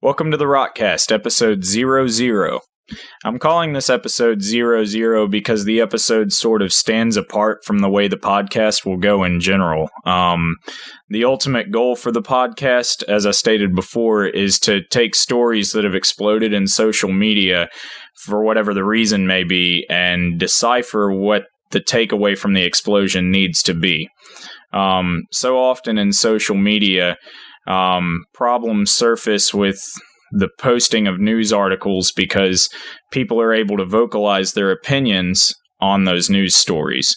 Welcome to the Rotcast, episode 00. I'm calling this episode 00 because the episode sort of stands apart from the way the podcast will go in general. The ultimate goal for the podcast, as I stated before, is to take stories that have exploded in social media, for whatever the reason may be, and decipher what the takeaway from the explosion needs to be. So often in social media, problems surface with the posting of news articles because people are able to vocalize their opinions on those news stories.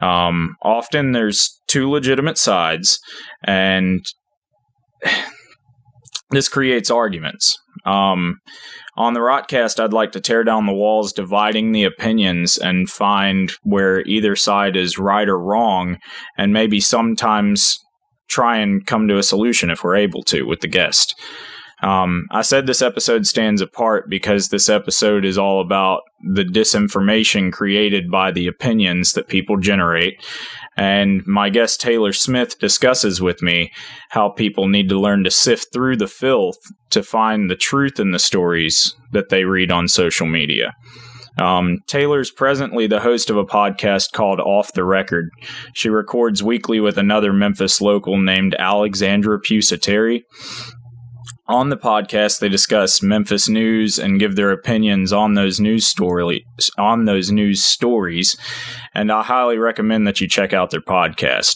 Often there's two legitimate sides, and this creates arguments. On the Rotcast, I'd like to tear down the walls dividing the opinions and find where either side is right or wrong, and maybe sometimes try and come to a solution if we're able to with the guest. I said this episode stands apart because this episode is all about the disinformation created by the opinions that people generate. And my guest Taylor Smith discusses with me how people need to learn to sift through the filth to find the truth in the stories that they read on social media. Taylor's presently the host of a podcast called Off the Record. She records weekly with another Memphis local named Alexandra Pusateri. On the podcast, they discuss Memphis news and give their opinions on those news stories. And I highly recommend that you check out their podcast.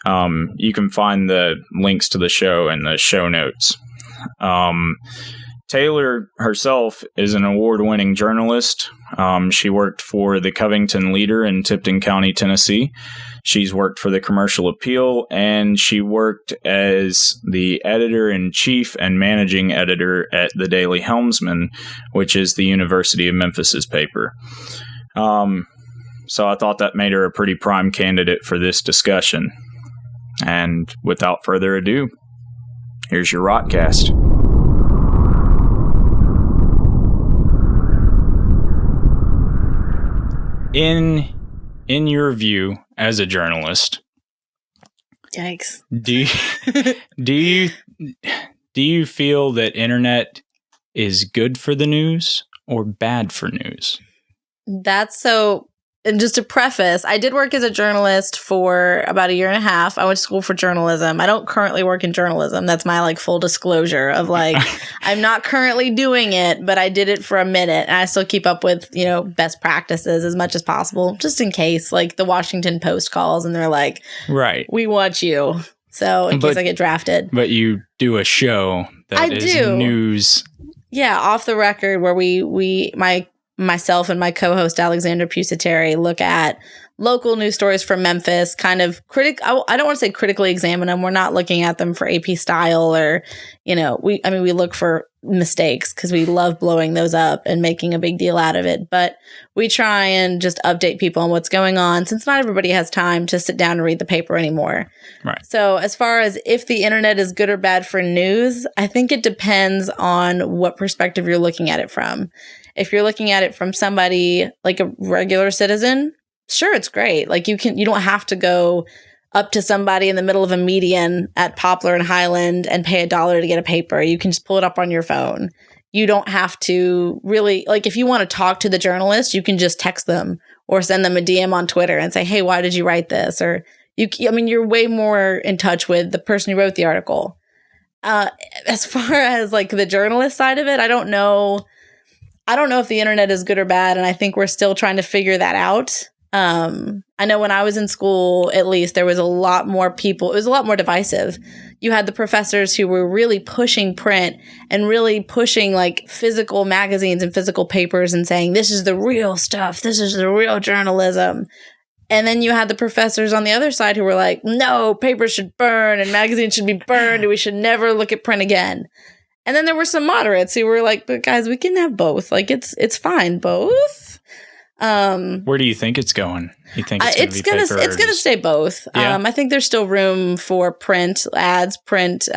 You can find the links to the show in the show notes. Taylor herself is an award-winning journalist. She worked for the Covington Leader in Tipton County, Tennessee. She's worked for the Commercial Appeal, and she worked as the editor-in-chief and managing editor at the Daily Helmsman, which is the University of Memphis's paper. So I thought that made her a pretty prime candidate for this discussion. And without further ado, here's your Rotcast. In your view as a journalist, yikes. Do you feel that internet is good for the news or bad for news? And just to preface, I did work as a journalist for about a year and a half. I went to school for journalism. I don't currently work in journalism. That's my full disclosure of I'm not currently doing it, but I did it for a minute, and I still keep up with, best practices as much as possible, just in case the Washington Post calls and they're like, right, we want you. So in case I get drafted. But you do a show that is news. Yeah, Off the Record, where myself and my co-host Alexandra Pusateri look at local news stories from Memphis, kind of I don't want to say critically examine them. We're not looking at them for AP style or, we look for mistakes because we love blowing those up and making a big deal out of it. But we try and just update people on what's going on, since not everybody has time to sit down and read the paper anymore. Right. So as far as if the internet is good or bad for news, I think it depends on what perspective you're looking at it from. If you're looking at it from somebody like a regular citizen, sure, it's great. You don't have to go up to somebody in the middle of a median at Poplar and Highland and pay $1 to get a paper. You can just pull it up on your phone. You don't have to really, if you want to talk to the journalist, you can just text them or send them a DM on Twitter and say, hey, why did you write this? Or you're way more in touch with the person who wrote the article. As far as the journalist side of it, I don't know if the internet is good or bad, and I think we're still trying to figure that out. I know when I was in school, at least, there was a lot more people. It was a lot more divisive. You had the professors who were really pushing print and really pushing physical magazines and physical papers and saying, this is the real stuff. This is the real journalism. And then you had the professors on the other side who were like, no, papers should burn and magazines should be burned and we should never look at print again. And then there were some moderates who were like, but guys, we can have both. It's fine, both. Where do you think it's going? You think it's going to stay both. Yeah. I think there's still room for print, ads, print.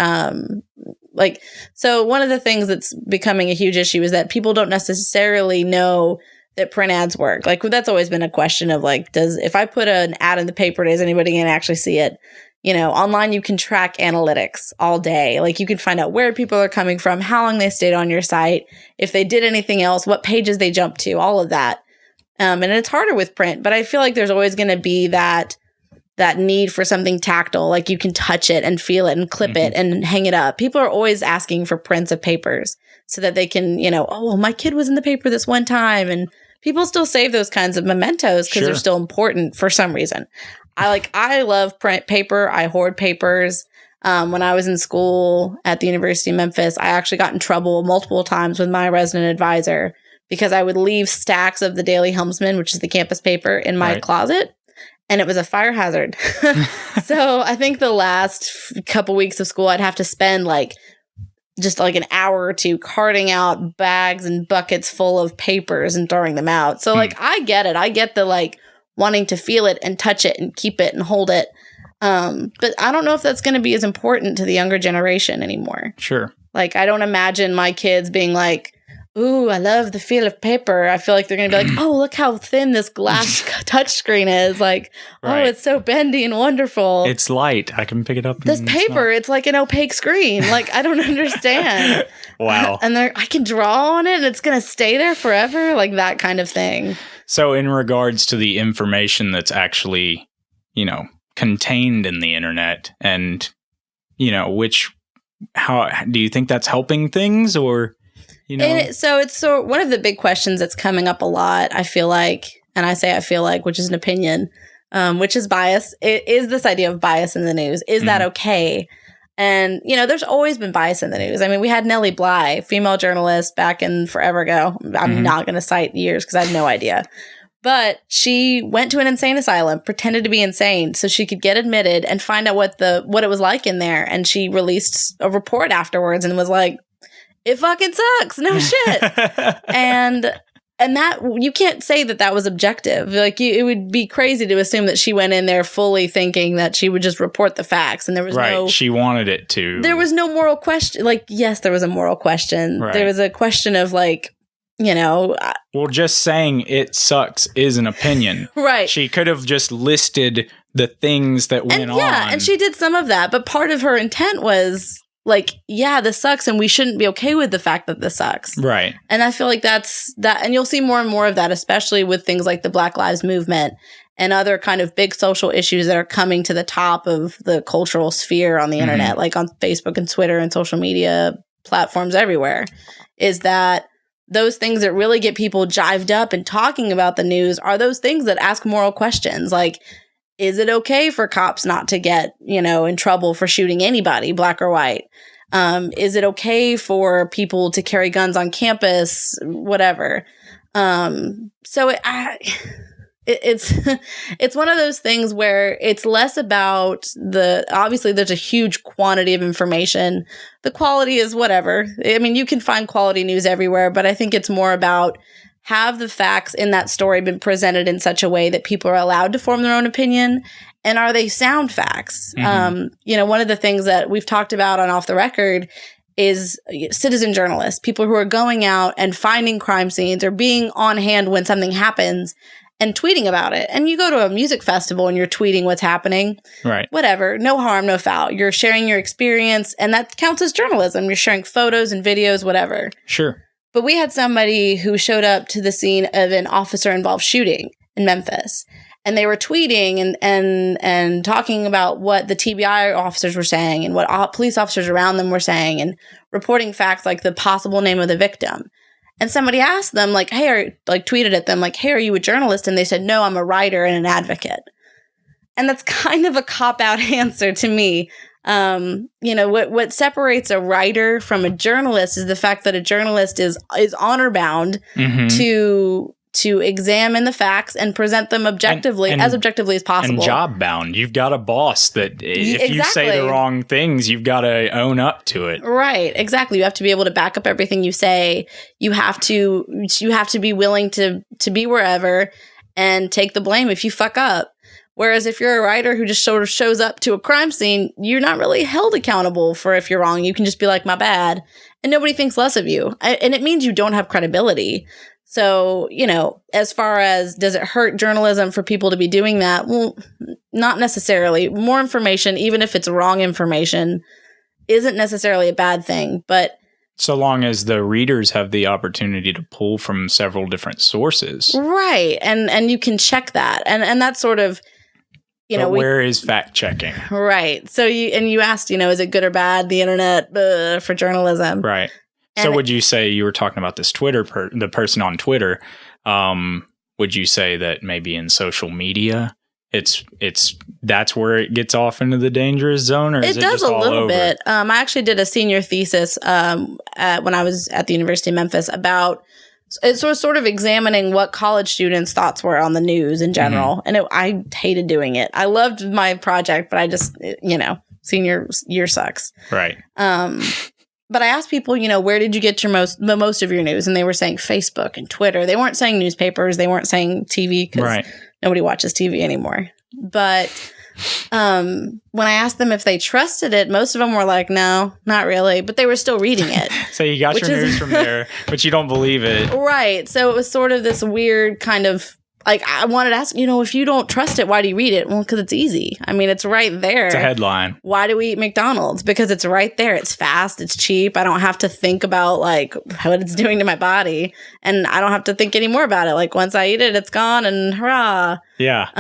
So one of the things that's becoming a huge issue is that people don't necessarily know that print ads work. That's always been a question of if I put an ad in the paper, is anybody going to actually see it? Online you can track analytics all day. Like you can find out where people are coming from, how long they stayed on your site, if they did anything else, what pages they jumped to, all of that. And it's harder with print, but I feel like there's always going to be that need for something tactile, like you can touch it and feel it and clip it and hang it up. People are always asking for prints of papers so that they can, oh, well, my kid was in the paper this one time. And people still save those kinds of mementos because they're still important for some reason. I love print paper. I hoard papers. When I was in school at the University of Memphis, I actually got in trouble multiple times with my resident advisor because I would leave stacks of the Daily Helmsman, which is the campus paper, in my closet. And it was a fire hazard. So I think the last couple weeks of school, I'd have to spend just an hour or two carting out bags and buckets full of papers and throwing them out. So I get it. I get the wanting to feel it and touch it and keep it and hold it. But I don't know if that's going to be as important to the younger generation anymore. Sure. I don't imagine my kids being like, ooh, I love the feel of paper. I feel like they're going to be like, oh, look how thin this glass touchscreen is. Oh, it's so bendy and wonderful. It's light. I can pick it up. This paper, it's like an opaque screen. I don't understand. Wow. And I can draw on it and it's going to stay there forever. That kind of thing. So in regards to the information that's actually, contained in the internet and, how do you think that's helping things or... So one of the big questions that's coming up a lot, I feel like, and I say I feel like, which is an opinion, which is bias, is this idea of bias in the news. Is that okay? And, there's always been bias in the news. I mean, we had Nellie Bly, female journalist back in forever ago. I'm not going to cite years because I have no idea. But she went to an insane asylum, pretended to be insane so she could get admitted and find out what it was like in there. And she released a report afterwards and was like, it fucking sucks. No shit. and that you can't say that was objective. It would be crazy to assume that she went in there fully thinking that she would just report the facts. And there was she wanted it to. There was no moral question. Yes, there was a moral question. Right. There was a question of well, just saying it sucks is an opinion. Right. She could have just listed the things that went on. Yeah, and she did some of that. But part of her intent was this sucks and we shouldn't be okay with the fact that this sucks. Right. And I feel like that's that. And you'll see more and more of that, especially with things like the Black Lives Movement and other kind of big social issues that are coming to the top of the cultural sphere on the internet, like on Facebook and Twitter and social media platforms everywhere, is that those things that really get people jived up and talking about the news are those things that ask moral questions. Is it okay for cops not to get, in trouble for shooting anybody, black or white? Is it okay for people to carry guns on campus? Whatever. So it's one of those things where it's less about obviously there's a huge quantity of information. The quality is whatever. I mean, you can find quality news everywhere, but I think it's more about, have the facts in that story been presented in such a way that people are allowed to form their own opinion? And are they sound facts? One of the things that we've talked about on Off the Record is citizen journalists, people who are going out and finding crime scenes or being on hand when something happens and tweeting about it. And you go to a music festival and you're tweeting what's happening. Right. Whatever. No harm, no foul. You're sharing your experience, and that counts as journalism. You're sharing photos and videos, whatever. Sure. But we had somebody who showed up to the scene of an officer-involved shooting in Memphis. And they were tweeting and talking about what the TBI officers were saying and what police officers around them were saying and reporting facts like the possible name of the victim. And somebody asked them, tweeted at them, hey, are you a journalist? And they said, no, I'm a writer and an advocate. And that's kind of a cop-out answer to me. What separates a writer from a journalist is the fact that a journalist is honor-bound to examine the facts and present them objectively, as objectively as possible. And job-bound. You've got a boss that if you say the wrong things, you've got to own up to it. Right, exactly. You have to be able to back up everything you say. You have to be willing to be wherever and take the blame if you fuck up. Whereas if you're a writer who just sort of shows up to a crime scene, you're not really held accountable for if you're wrong. You can just be like, my bad. And nobody thinks less of you. And it means you don't have credibility. So, as far as does it hurt journalism for people to be doing that? Well, not necessarily. More information, even if it's wrong information, isn't necessarily a bad thing. But so long as the readers have the opportunity to pull from several different sources. Right. And you can check that. And that's sort of, but where is fact checking? Right. So you asked, is it good or bad, the internet for journalism? Right. So would you say, you were talking about this the person on Twitter, would you say that maybe in social media, that's where it gets off into the dangerous zone, or is it does just all a little over? bit. I actually did a senior thesis when I was at the University of Memphis about it was sort of examining what college students' thoughts were on the news in general. And I hated doing it. I loved my project, but I just, senior year sucks. Right. But I asked people, where did you get the most of your news? And they were saying Facebook and Twitter. They weren't saying newspapers. They weren't saying TV because nobody watches TV anymore. But when I asked them if they trusted it, most of them were like, no, not really. But they were still reading it. So you got your news from there, but you don't believe it. Right. So it was sort of this weird kind of, like, I wanted to ask, if you don't trust it, why do you read it? Well, because it's easy. I mean, it's right there. It's a headline. Why do we eat McDonald's? Because it's right there. It's fast. It's cheap. I don't have to think about, like, what it's doing to my body. And I don't have to think any more about it. Like, once I eat it, it's gone and hurrah. Yeah.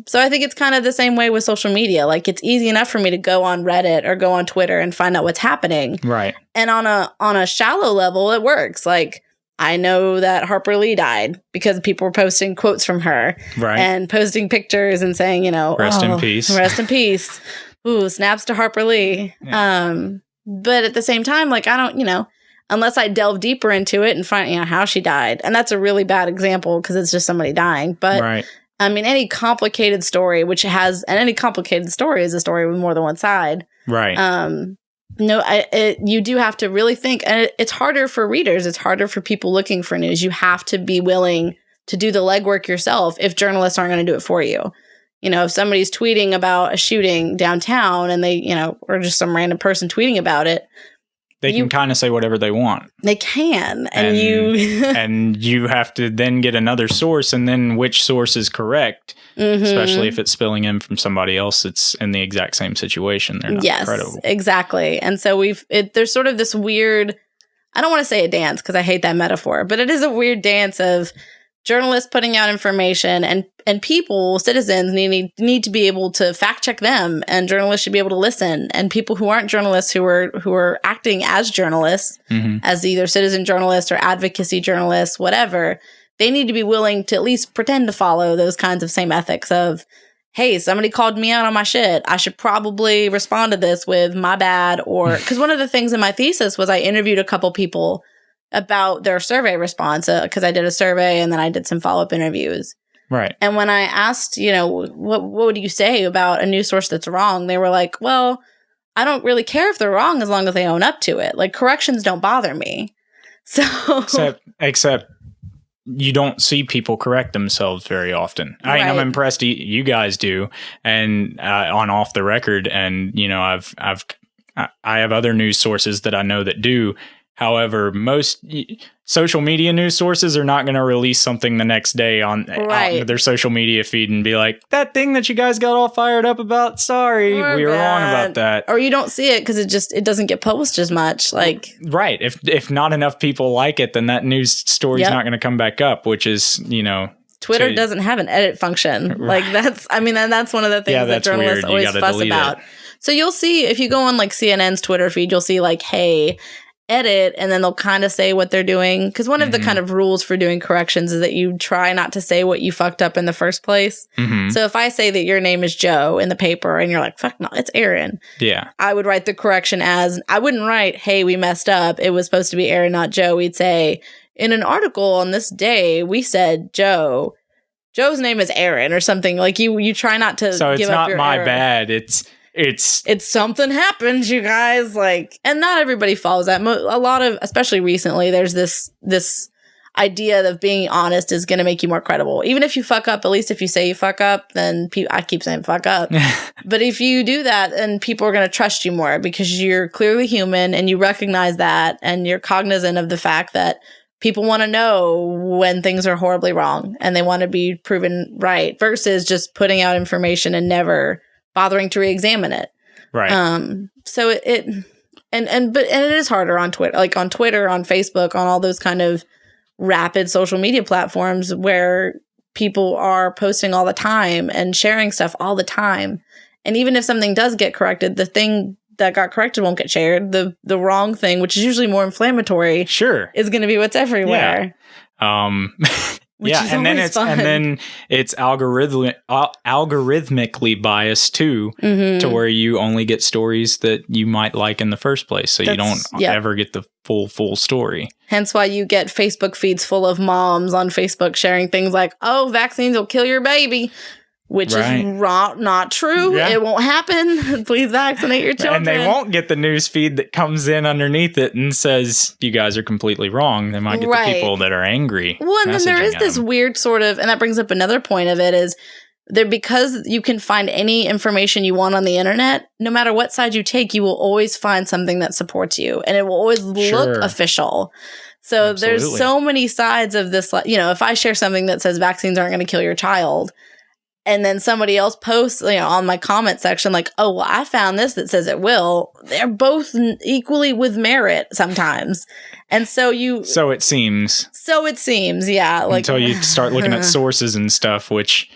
So I think it's kind of the same way with social media. Like, it's easy enough for me to go on Reddit or go on Twitter and find out what's happening. Right. And on a shallow level, it works. Like, I know that Harper Lee died because people were posting quotes from her and posting pictures and saying, rest in peace. Rest in peace. Ooh, snaps to Harper Lee. Yeah. But at the same time, like, I don't, unless I delve deeper into it and find, how she died. And that's a really bad example because it's just somebody dying. But I mean, any complicated story, any complicated story is a story with more than one side. Right. No, you do have to really think, and it's harder for readers. It's harder for people looking for news. You have to be willing to do the legwork yourself if journalists aren't going to do it for you. If somebody's tweeting about a shooting downtown and they, or just some random person tweeting about it, they can kind of say whatever they want. They can. And you and you have to then get another source, and then which source is correct, especially if it's spilling in from somebody else that's in the exact same situation. They're not credible. Exactly. And so there's sort of this weird, I don't want to say a dance because I hate that metaphor, but it is a weird dance of journalists putting out information and people, citizens need to be able to fact check them, and journalists should be able to listen. And people who aren't journalists, who are acting as journalists, as either citizen journalists or advocacy journalists, whatever, they need to be willing to at least pretend to follow those kinds of same ethics of, hey, somebody called me out on my shit. I should probably respond to this with my bad. Or because one of the things in my thesis was I interviewed a couple people about their survey response because I did a survey and then I did some follow-up interviews. Right. And when I asked, what would you say about a news source that's wrong? They were like, well, I don't really care if they're wrong as long as they own up to it. Like, corrections don't bother me. So except you don't see people correct themselves very often. I mean, I'm impressed you guys do, and on off the record, and I have other news sources that I know that do. However, most social media news sources are not going to release something the next day on their social media feed and be like, that thing that you guys got all fired up about, sorry, we were wrong about that. Or you don't see it because it doesn't get published as much. Like, right. If not enough people like it, then that news story is not going to come back up, which is, Twitter doesn't have an edit function. Like, that's one of the things that journalists always fuss about. So you'll see, if you go on like CNN's Twitter feed, you'll see like, hey, edit, and then they'll kind of say what they're doing. Because one of the kind of rules for doing corrections is that you try not to say what you fucked up in the first place. So if I say that your name is Joe in the paper and you're like, fuck no, it's Aaron. Yeah. I would write the correction as, I wouldn't write, hey, we messed up. It was supposed to be Aaron, not Joe. We'd say, in an article on this day, we said Joe. Joe's name is Aaron or something. Like, you try not to so give it's up not your my error. bad. It's something happens, you guys. Like, and not everybody follows that. A lot of, especially recently, there's this idea of being honest is going to make you more credible. Even if you fuck up, at least if you say you fuck up, then I keep saying fuck up. But if you do that, then people are going to trust you more because you're clearly human and you recognize that and you're cognizant of the fact that people want to know when things are horribly wrong and they want to be proven right versus just putting out information and never bothering to re-examine it. Right. So it is harder on Twitter, like on Twitter, on Facebook, on all those kind of rapid social media platforms where people are posting all the time and sharing stuff all the time. And even if something does get corrected, the thing that got corrected won't get shared. The wrong thing, which is usually more inflammatory, is going to be what's everywhere. Yeah. And then it's algorithmically biased too, to where you only get stories that you might like in the first place, so you don't ever get the full story. Hence why you get Facebook feeds full of moms on Facebook sharing things like, "Oh, vaccines will kill your baby." Which is not true. Yeah. It won't happen. Please vaccinate your children. And they won't get the news feed that comes in underneath it and says, you guys are completely wrong. They might get the people that are angry. Well, and then there is this weird sort of, and that brings up another point of it is, because you can find any information you want on the internet, no matter what side you take, you will always find something that supports you. And it will always look official. So there's so many sides of this. If I share something that says vaccines aren't going to kill your child, and then somebody else posts, on my comment section, like, "Oh, well, I found this that says it will." They're both equally with merit sometimes, and so it seems. Yeah. Until you start looking at sources and stuff, which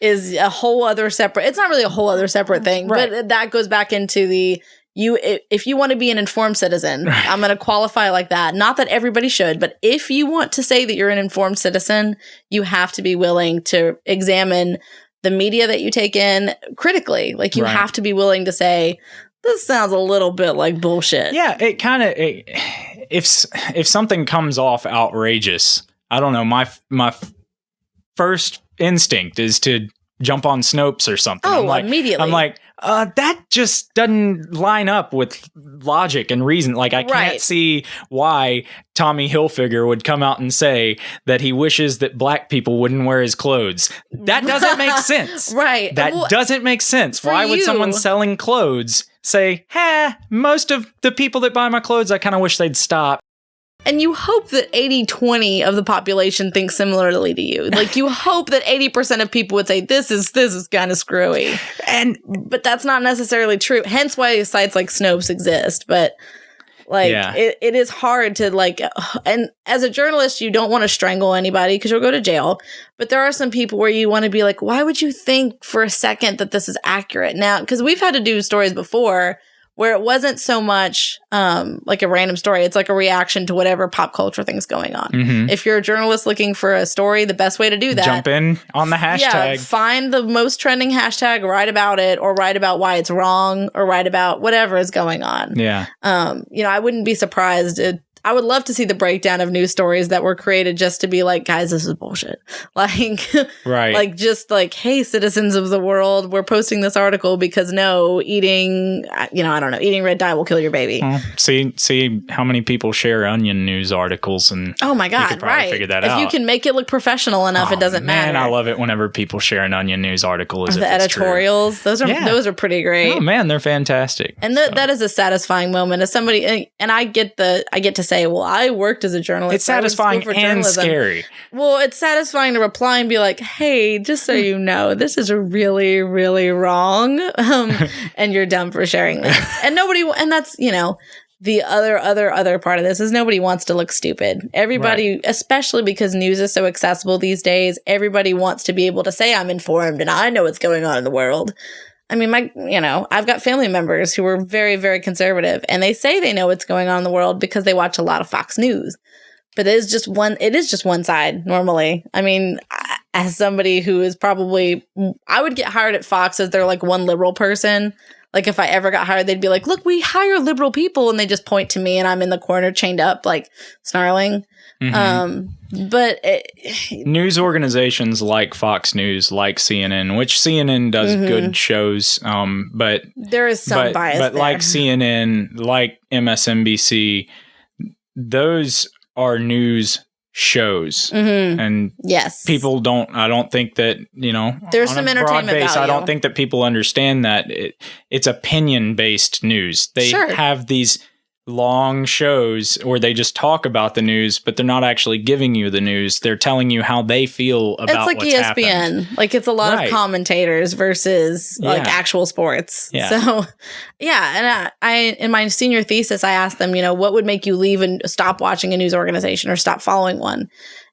is a whole other separate. It's not really a whole other separate thing, but that goes back into the. If you want to be an informed citizen, I'm going to qualify like that. Not that everybody should, but if you want to say that you're an informed citizen, you have to be willing to examine the media that you take in critically. Like you have to be willing to say, this sounds a little bit like bullshit. Yeah, it kind of, if something comes off outrageous, I don't know, my first instinct is to jump on Snopes or something. Immediately. I'm like, that just doesn't line up with logic and reason. Like, I can't see why Tommy Hilfiger would come out and say that he wishes that black people wouldn't wear his clothes. That doesn't make sense. That doesn't make sense. Why would someone selling clothes say, most of the people that buy my clothes, I kind of wish they'd stop? And you hope that 80-20 of the population thinks similarly to you. Like, you hope that 80% of people would say, this is kind of screwy. But that's not necessarily true. Hence why sites like Snopes exist. But, it is hard to, and as a journalist, you don't want to strangle anybody because you'll go to jail. But there are some people where you want to be like, why would you think for a second that this is accurate? Now, because we've had to do stories before where it wasn't so much like a random story. It's like a reaction to whatever pop culture thing's going on. Mm-hmm. If you're a journalist looking for a story, the best way to do that. Jump in on the hashtag. Yeah, find the most trending hashtag, write about it, or write about why it's wrong, or write about whatever is going on. Yeah. I wouldn't be surprised. I would love to see the breakdown of news stories that were created just to be like, guys, this is bullshit. Hey, citizens of the world, we're posting this article because eating red dye will kill your baby. See how many people share Onion news articles, and oh my god, you could probably figure that out. If you can make it look professional enough, it doesn't matter. Man, I love it whenever people share an Onion news article as if the it's editorials. True. Those are pretty great. Oh man, they're fantastic. And that is a satisfying moment as somebody, and I get to say, well, I worked as a journalist. It's satisfying and scary. Well, it's satisfying to reply and be like, hey, just so you know, this is really, really wrong. And you're dumb for sharing this. And that's, the other part of this is nobody wants to look stupid. Everybody, especially because news is so accessible these days, everybody wants to be able to say, I'm informed and I know what's going on in the world. I mean, I've got family members who are very, very conservative, and they say they know what's going on in the world because they watch a lot of Fox News. But it is just one side normally. I mean, as somebody who is I would get hired at Fox as their one liberal person. Like if I ever got hired, they'd be like, look, we hire liberal people. And they just point to me and I'm in the corner chained up, snarling. Mm-hmm. But news organizations like Fox News, like CNN, which CNN does good shows, but there is some bias. But there. like CNN, like MSNBC, those are news shows. Mm-hmm. And yes, people I don't think that, there's some entertainment value. I don't think that people understand that it's opinion-based news. They have these long shows where they just talk about the news, but they're not actually giving you the news. They're telling you how they feel about it's like what's ESPN. happened. Like it's a lot of commentators versus like actual sports. Yeah. So and I in my senior thesis, I asked them, what would make you leave and stop watching a news organization or stop following one?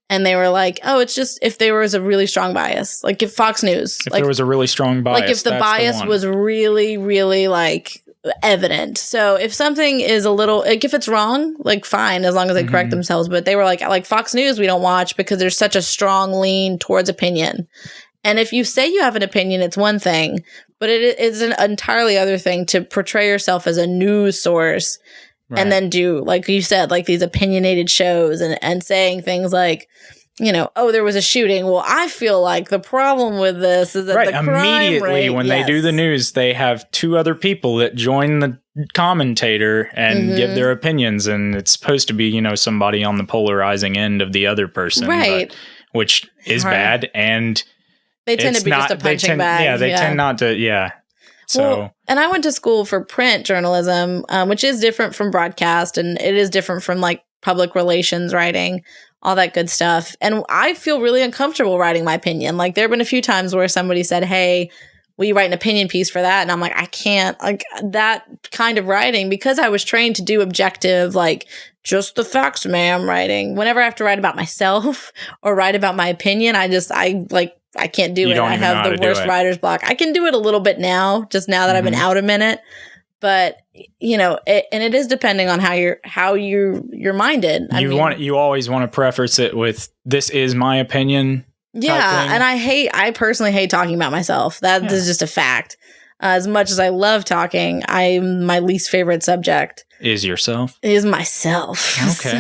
And they were like, oh, it's just if there was a really strong bias, like if Fox News, if there was a really strong bias, like if the bias was really, really like evident. So if something is a little, like if it's wrong, like fine, as long as they correct themselves. But they were like Fox News, we don't watch because there's such a strong lean towards opinion. And if you say you have an opinion, it's one thing, but it is an entirely other thing to portray yourself as a news source. Right. And then do, like you said, like these opinionated shows and saying things like, oh, there was a shooting. Well, I feel like the problem with this is that the crime immediately rate, when they do the news, they have two other people that join the commentator and give their opinions, and it's supposed to be, somebody on the polarizing end of the other person, right? Which is bad, and they tend to be just a punching bag. Yeah, they tend not to. Yeah. So, and I went to school for print journalism, which is different from broadcast, and it is different from like public relations writing, all that good stuff. And I feel really uncomfortable writing my opinion. Like there have been a few times where somebody said, "Hey, will you write an opinion piece for that?" And I'm like, I can't, like that kind of writing, because I was trained to do objective, like just the facts, ma'am, writing. Whenever I have to write about myself or write about my opinion, I can't do it. I have the worst writer's block. I can do it a little bit now, just now that I've been out a minute. But it is depending on how you're minded. You always want to preface it with, "This is my opinion." Yeah, and I personally hate talking about myself. That is just a fact. As much as I love talking, my least favorite subject is yourself. Is myself. Okay.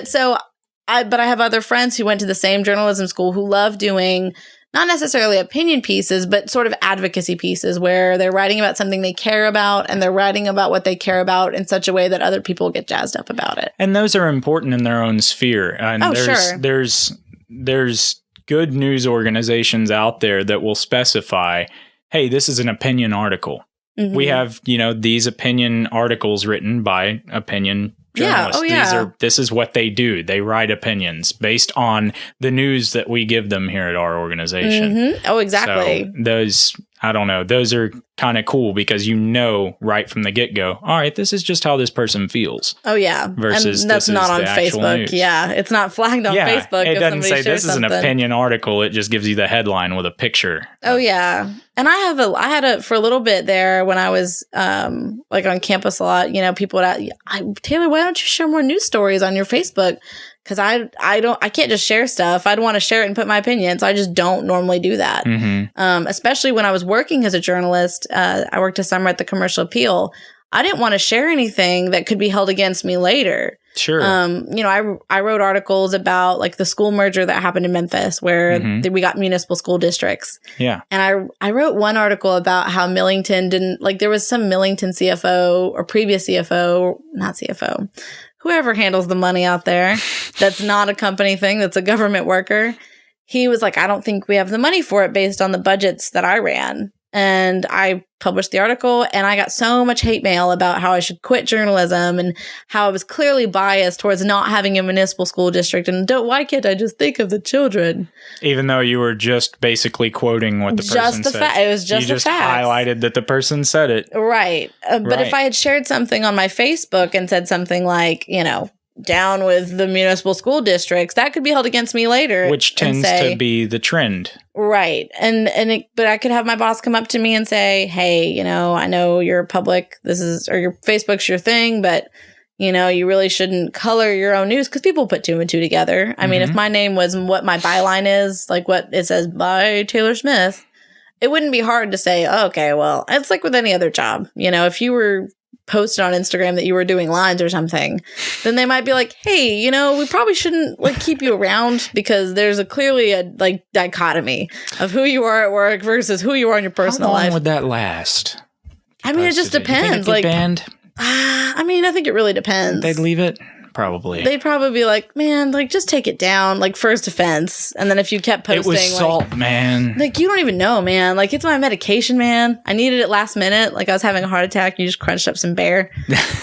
So, but I have other friends who went to the same journalism school who love doing not necessarily opinion pieces, but sort of advocacy pieces where they're writing about something they care about, and they're writing about what they care about in such a way that other people get jazzed up about it. And those are important in their own sphere. And sure. There's good news organizations out there that will specify, hey, this is an opinion article. Mm-hmm. We have, these opinion articles written by opinion journalists. This is what they do. They write opinions based on the news that we give them here at our organization. Mm-hmm. Oh, exactly. So those are kind of cool because right from the get-go, all right, this is just how this person feels. Oh, yeah. Versus and that's not on Facebook. News. Yeah, it's not flagged on Facebook. It doesn't say this is an something. Opinion article. It just gives you the headline with a picture. Oh, yeah. And I had for a little bit there when I was like on campus a lot, people would ask, Taylor, why don't you share more news stories on your Facebook? Because I can't just share stuff. I'd want to share it and put my opinion. So I just don't normally do that. Mm-hmm. Especially when I was working as a journalist, I worked a summer at the Commercial Appeal. I didn't want to share anything that could be held against me later. Sure. I wrote articles about like the school merger that happened in Memphis where we got municipal school districts. Yeah. And I wrote one article about how Millington there was some Millington CFO or previous CFO, not CFO, whoever handles the money out there, that's not a company thing, that's a government worker. He was like, I don't think we have the money for it based on the budgets that I ran. And I published the article, and I got so much hate mail about how I should quit journalism and how I was clearly biased towards not having a municipal school district. And why can't I just think of the children? Even though you were just basically quoting what the person said. It was just you just highlighted that the person said it. Right. But if I had shared something on my Facebook and said something like, down with the municipal school districts, that could be held against me later. Which tends to be the trend. Right. But I could have my boss come up to me and say, hey, I know you're public, or your Facebook's your thing, but, you really shouldn't color your own news, because people put two and two together. I mean, if my name was what my byline is, like what it says by Taylor Smith, it wouldn't be hard to say, oh, okay, well, it's like with any other job. If you were posted on Instagram that you were doing lines or something, then they might be like, hey, we probably shouldn't keep you around, because there's clearly a dichotomy of who you are at work versus who you are in your personal life. How long would that last? I mean, it just depends. Banned? I mean, I think it really depends. They'd leave it? probably. They'd probably be like, man, like, just take it down, like, first offense. And then if you kept posting, it was salt, man. Like, you don't even know, man. Like, it's my medication, man. I needed it last minute. Like, I was having a heart attack. You just crunched up some bear.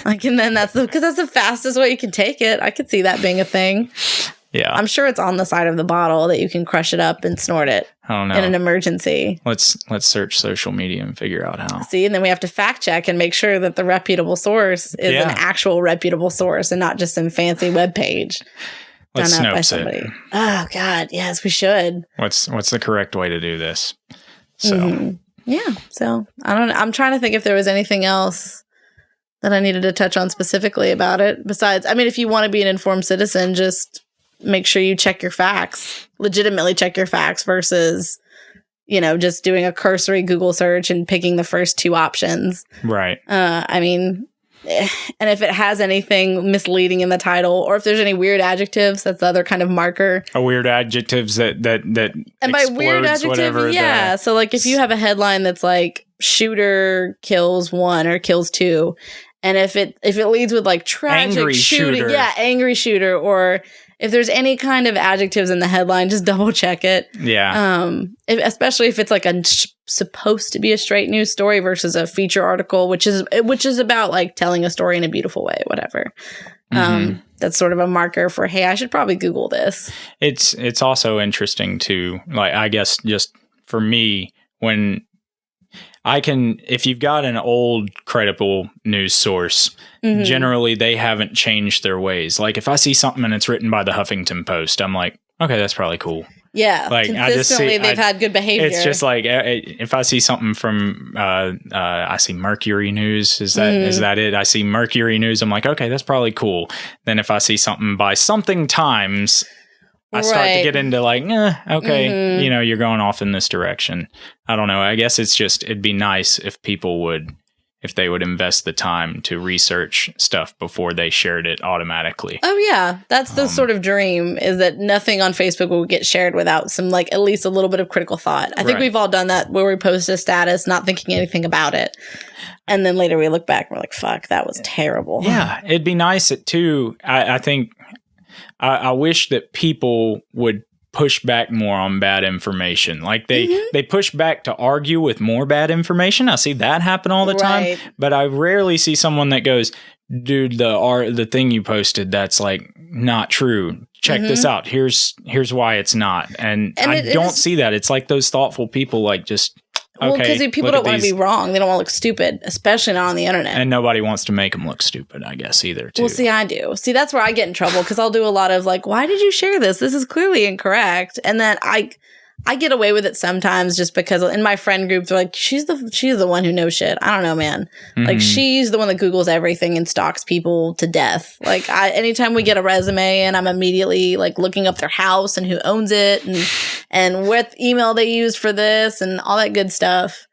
Like, and then because that's the fastest way you can take it. I could see that being a thing. Yeah. I'm sure it's on the side of the bottle that you can crush it up and snort it. I don't know. In an emergency. Let's search social media and figure out how. See, and then we have to fact check and make sure that the reputable source is an actual reputable source and not just some fancy web page Let's done up by Snopes somebody. it. Oh God, yes, we should. What's the correct way to do this? So yeah, so I don't know. I'm trying to think if there was anything else that I needed to touch on specifically about it. Besides, I mean, if you want to be an informed citizen, just make sure you check your facts, legitimately check your facts versus, just doing a cursory Google search and picking the first two options. Right. I mean, and if it has anything misleading in the title or if there's any weird adjectives, that's the other kind of marker. Weird adjectives that and by weird adjective, yeah. So like if you have a headline that's like shooter kills 1 or kills 2, and if it leads with like tragic angry shooting, angry shooter, or if there's any kind of adjectives in the headline, just double check it. Yeah. Especially if it's like supposed to be a straight news story versus a feature article, which is about like telling a story in a beautiful way, whatever. That's sort of a marker for, hey, I should probably Google this. It's also interesting to, like, I guess just for me, when if you've got an old credible news source, generally they haven't changed their ways. Like if I see something and it's written by the Huffington Post, I'm like, okay, that's probably cool. Yeah, like consistently they've had good behavior. It's just like if I see something from I see Mercury News, is that it? I see Mercury News, I'm like, okay, that's probably cool. Then if I see something by Something Times, I start to get into like, okay, you're going off in this direction. I don't know. I guess it'd be nice if people would invest the time to research stuff before they shared it automatically. Oh yeah. That's the sort of dream, is that nothing on Facebook will get shared without some, like, at least a little bit of critical thought. I think we've all done that, where we post a status not thinking anything about it. And then later we look back and we're like, fuck, that was terrible. Yeah. It'd be nice too. I think I wish that people would push back more on bad information. Like they push back to argue with more bad information. I see that happen all the time, but I rarely see someone that goes, dude, the thing you posted, that's like not true. Check this out. Here's why it's not. And I don't see that. It's like those thoughtful people, like, just, well, because people don't want to be wrong. They don't want to look stupid, especially not on the internet. And nobody wants to make them look stupid, I guess, either, too. Well, see, I do. See, that's where I get in trouble, because I'll do a lot of, like, why did you share this? This is clearly incorrect. And then I get away with it sometimes just because in my friend group, they're like, she's the one who knows shit. I don't know, man. Like, she's the one that Googles everything and stalks people to death. Like, anytime we get a resume, and I'm immediately like looking up their house and who owns it and what email they used for this and all that good stuff.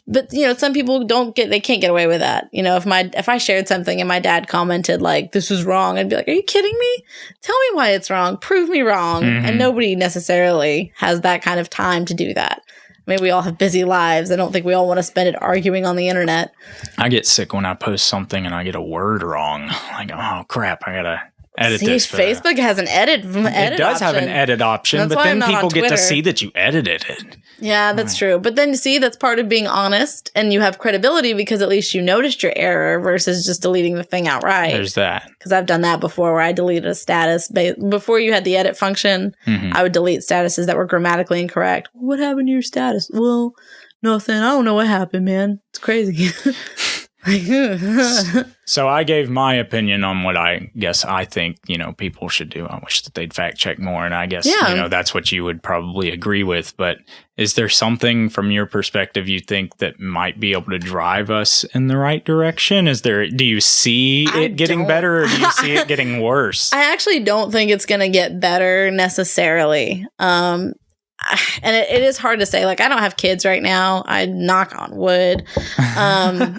But some people they can't get away with that. If I shared something and my dad commented like, this is wrong, I'd be like, are you kidding me? Tell me why it's wrong. Prove me wrong. And nobody necessarily has that kind of time to do that. I mean, we all have busy lives. I don't think we all want to spend it arguing on the internet. I get sick when I post something and I get a word wrong. Like, oh crap, I gotta edit this. Facebook has an edit option. It does have an edit option, but then people get to see that you edited it. Yeah, that's true. But then, see, that's part of being honest, and you have credibility because at least you noticed your error versus just deleting the thing outright. There's that. Because I've done that before, where I deleted a status. Before you had the edit function, I would delete statuses that were grammatically incorrect. What happened to your status? Well, nothing. I don't know what happened, man. It's crazy. So I gave my opinion on what I guess I think, people should do. I wish that they'd fact check more. And I guess, that's what you would probably agree with. But is there something from your perspective you think that might be able to drive us in the right direction? Do you see it getting better, or do you see it getting worse? I actually don't think it's going to get better necessarily. And it is hard to say. Like, I don't have kids right now. I knock on wood, but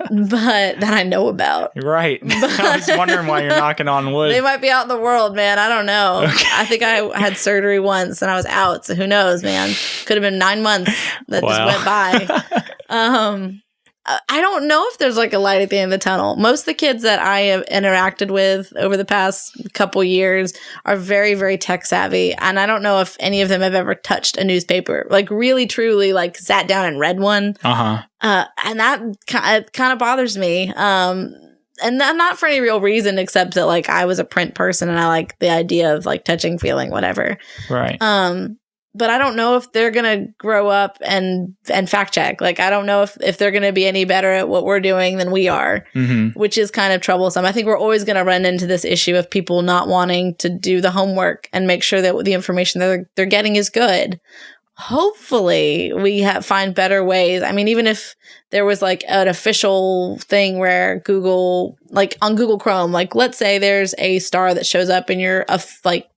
that I know about. Right. I was wondering why you're knocking on wood. They might be out in the world, man. I don't know. Okay. I think I had surgery once and I was out. So who knows, man? Could have been 9 months that just went by. I don't know if there's like a light at the end of the tunnel. Most of the kids that I have interacted with over the past couple years are very, very tech savvy. And I don't know if any of them have ever touched a newspaper, like really, truly like sat down and read one. And that kind of bothers me. And not for any real reason except that like I was a print person and I like the idea of like touching, feeling, whatever. Right. But I don't know if they're going to grow up and fact check. Like, I don't know if they're going to be any better at what we're doing than we are, which is kind of troublesome. I think we're always going to run into this issue of people not wanting to do the homework and make sure that the information that they're getting is good. Hopefully we find better ways. I mean, even if there was like an official thing where Google, like on Google Chrome, like let's say there's a star that shows up in your like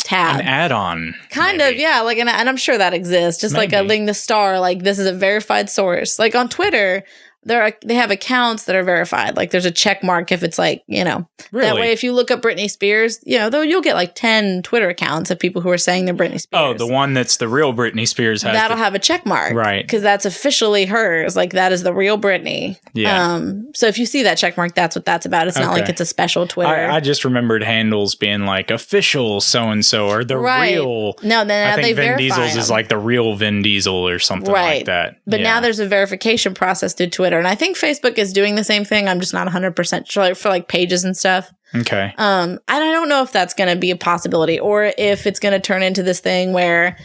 tab, an add-on, kind of, yeah, like and I'm sure that exists, just maybe. Like a link to star, like this is a verified source. Like on Twitter, they have accounts that are verified. Like there's a check mark if it's like, you know, really? That way if you look up Britney Spears, you know, though you'll get like 10 Twitter accounts of people who are saying they're Britney Spears. Oh, the one that's the real Britney Spears that'll have a check mark, right? Because that's officially hers. Like that is the real Britney. Yeah. So if you see that check mark, that's what that's about. It's not like it's a special Twitter. I just remembered handles being like official so and so or the real. No, then I think they Vin verify Diesel's them. is like the real Vin Diesel or something like that. But now there's a verification process through Twitter, and I think Facebook is doing the same thing. I'm just not 100% sure for like pages and stuff. Okay. And I don't know if that's going to be a possibility or if it's going to turn into this thing where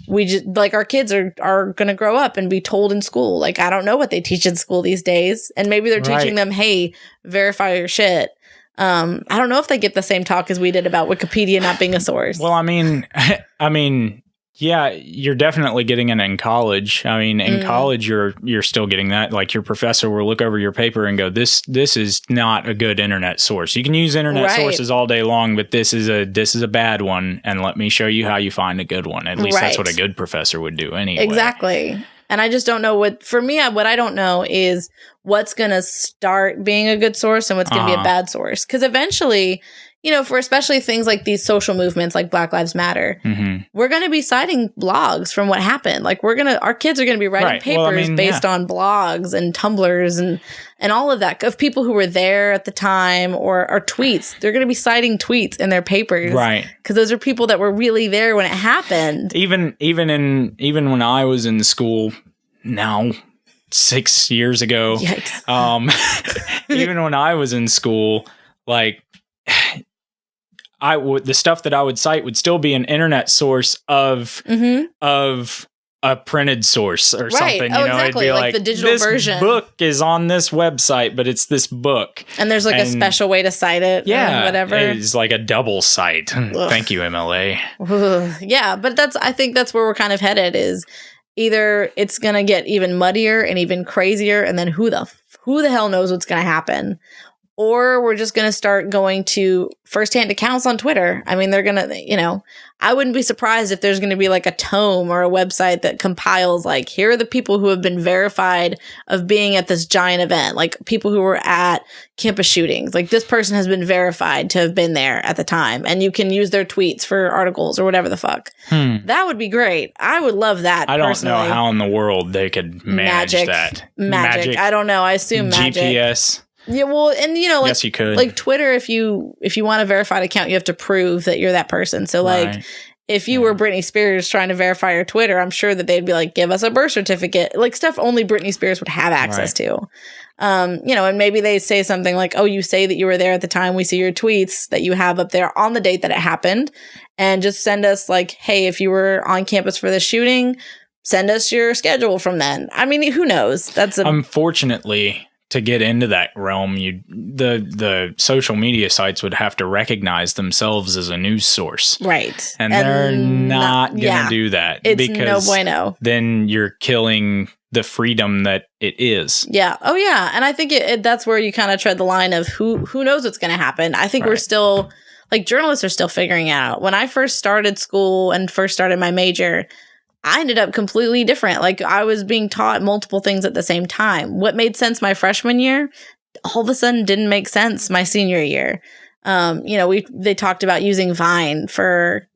we just like our kids are going to grow up and be told in school. Like, I don't know what they teach in school these days. And maybe they're teaching them, hey, verify your shit. I don't know if they get the same talk as we did about Wikipedia not being a source. Well, I mean, yeah, you're definitely getting it in college. I mean, in college, you're still getting that. Like your professor will look over your paper and go, "This is not a good internet source. You can use internet sources all day long, but this is a bad one. And let me show you how you find a good one." At least that's what a good professor would do anyway. Exactly. And I just don't know what I don't know is what's going to start being a good source and what's going to be a bad source. Because eventually, you know, for especially things like these social movements like Black Lives Matter, we're going to be citing blogs from what happened. Like our kids are going to be writing papers based on blogs and Tumblrs and all of that of people who were there at the time or tweets. They're going to be citing tweets in their papers. Right. Because those are people that were really there when it happened. Even when I was in school now, 6 years ago, even when I was in school, like the stuff that I would cite would still be an internet source of a printed source or something. You know, exactly. It'd be like the digital version. This book is on this website, but it's this book. And there's like a special way to cite it. Yeah. Or whatever. It's like a double cite. Thank you, MLA. Yeah. But I think that's where we're kind of headed is either it's going to get even muddier and even crazier. And then who the hell knows what's going to happen? Or we're just going to start going to firsthand accounts on Twitter. I mean, they're going to, you know, I wouldn't be surprised if there's going to be like a tome or a website that compiles like, here are the people who have been verified of being at this giant event, like people who were at campus shootings. Like this person has been verified to have been there at the time, and you can use their tweets for articles or whatever the fuck. That would be great. I would love that. I don't know how in the world they could manage that. Magic. I don't know. I assume magic. GPS. Yeah, well, and you know, like, yes, you could. Like Twitter, if you want a verified account, you have to prove that you're that person. So, like, if you were Britney Spears trying to verify your Twitter, I'm sure that they'd be like, "Give us a birth certificate," like stuff only Britney Spears would have access to. You know, and maybe they say something like, "Oh, you say that you were there at the time. We see your tweets that you have up there on the date that it happened, and just send us like, hey, if you were on campus for the shooting, send us your schedule from then." I mean, who knows? Unfortunately. To get into that realm, the social media sites would have to recognize themselves as a news source, right? And they're not going to do that. It's because no bueno. Then you're killing the freedom that it is. Yeah. Oh, yeah. And I think that's where you kind of tread the line of who knows what's going to happen. I think we're still like journalists are still figuring out. When I first started school and first started my major, I ended up completely different. Like I was being taught multiple things at the same time. What made sense my freshman year, all of a sudden didn't make sense my senior year. You know, they talked about using Vine for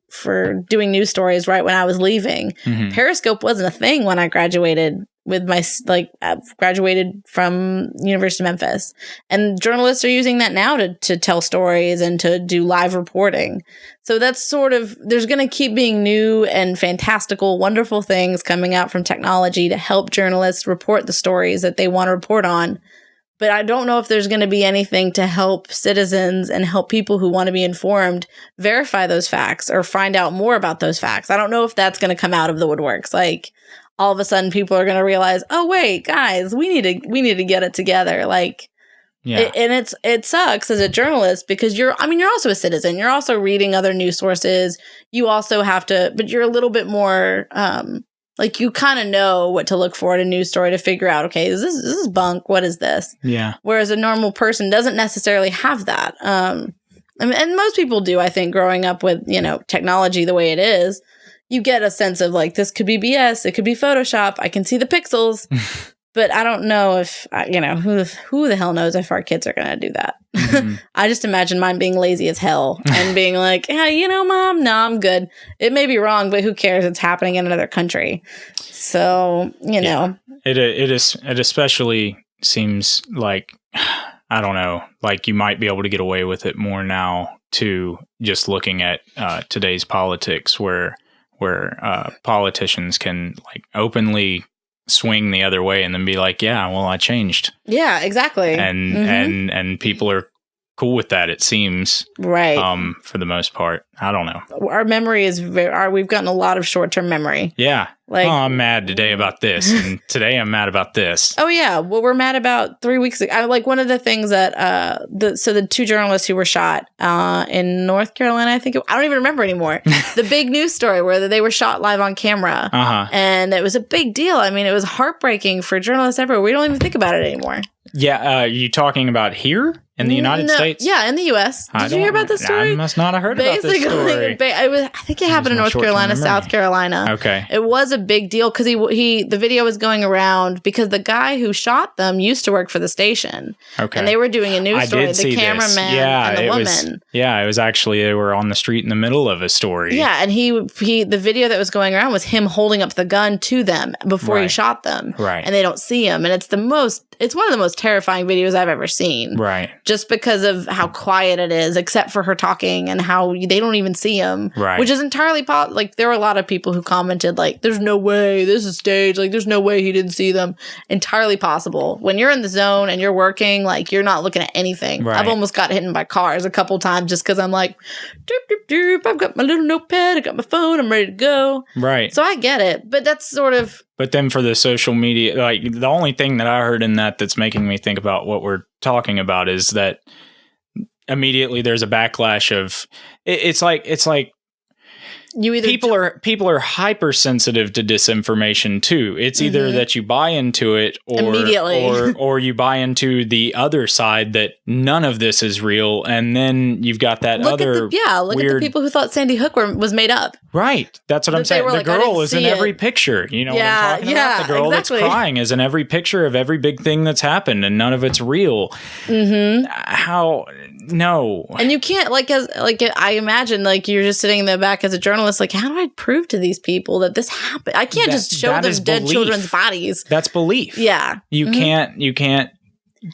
doing news stories right when I was leaving. Periscope wasn't a thing when I graduated I've graduated from University of Memphis, and journalists are using that now to tell stories and to do live reporting. So that's sort of, there's going to keep being new and fantastical, wonderful things coming out from technology to help journalists report the stories that they want to report on. But I don't know if there's going to be anything to help citizens and help people who want to be informed verify those facts or find out more about those facts. I don't know if that's going to come out of the woodworks. Like, all of a sudden people are going to realize, oh, wait, guys, we need to get it together. Like, yeah. It sucks as a journalist because you're also a citizen. You're also reading other news sources. You also have to, but you're a little bit more, like, you kind of know what to look for in a news story to figure out, okay, this is bunk. What is this? Yeah. Whereas a normal person doesn't necessarily have that. And most people do, I think, growing up with, technology the way it is, you get a sense of like, this could be BS. It could be Photoshop. I can see the pixels. But I don't know if, who the hell knows if our kids are going to do that. Mm-hmm. I just imagine mine being lazy as hell and being like, hey, Mom, no, I'm good. It may be wrong, but who cares? It's happening in another country. So, know. It especially seems like, I don't know, like you might be able to get away with it more now to just looking at today's politics where politicians can like openly swing the other way and then be like, yeah, well, I changed. Yeah, exactly. And and people are cool with that, it seems. Right. For the most part. I don't know. Our memory is we've gotten a lot of short-term memory. Yeah. Like, I'm mad today about this, and today I'm mad about this. Oh, yeah. Well, we're mad about 3 weeks ago. Like, one of the things that, the two journalists who were shot in North Carolina, I don't even remember anymore. The big news story where they were shot live on camera. Uh-huh. And it was a big deal. I mean, it was heartbreaking for journalists everywhere. We don't even think about it anymore. Yeah. You talking about here? In the United States? Yeah, in the U.S. Did you hear about this story? I must not have heard about this story. I think it happened in North Carolina, South Carolina. Okay. It was a big deal because the video was going around because the guy who shot them used to work for the station. Okay. And they were doing a news story, the cameraman and the woman. It was actually, they were on the street in the middle of a story. Yeah, and the video that was going around was him holding up the gun to them before he shot them. Right. And they don't see him. And it's one of the most terrifying videos I've ever seen. Right. Just because of how quiet it is, except for her talking and how they don't even see him. Right. Which is entirely like, there were a lot of people who commented, like, there's no way, this is staged. Like, there's no way he didn't see them. Entirely possible. When you're in the zone and you're working, like, you're not looking at anything. Right. I've almost got hit by cars a couple times just because I'm like, doop, doop, doop. I've got my little notepad. I got my phone. I'm ready to go. Right. So I get it. But that's sort of... But then for the social media, like, the only thing that I heard in that's making me think about what we're talking about is that immediately there's a backlash of it's like you either people are hypersensitive to disinformation too. It's either that you buy into it or you buy into the other side that none of this is real, and then you've got that look at the people who thought Sandy Hook was made up. Right. That's what I'm saying. The girl is in every picture. You know what I'm talking about? The girl that's crying is in every picture of every big thing that's happened, and none of it's real. Mm-hmm. How? No. And you can't, I imagine, like, you're just sitting in the back as a journalist, like, how do I prove to these people that this happened? I can't just show them dead children's bodies. That's belief. Yeah. You can't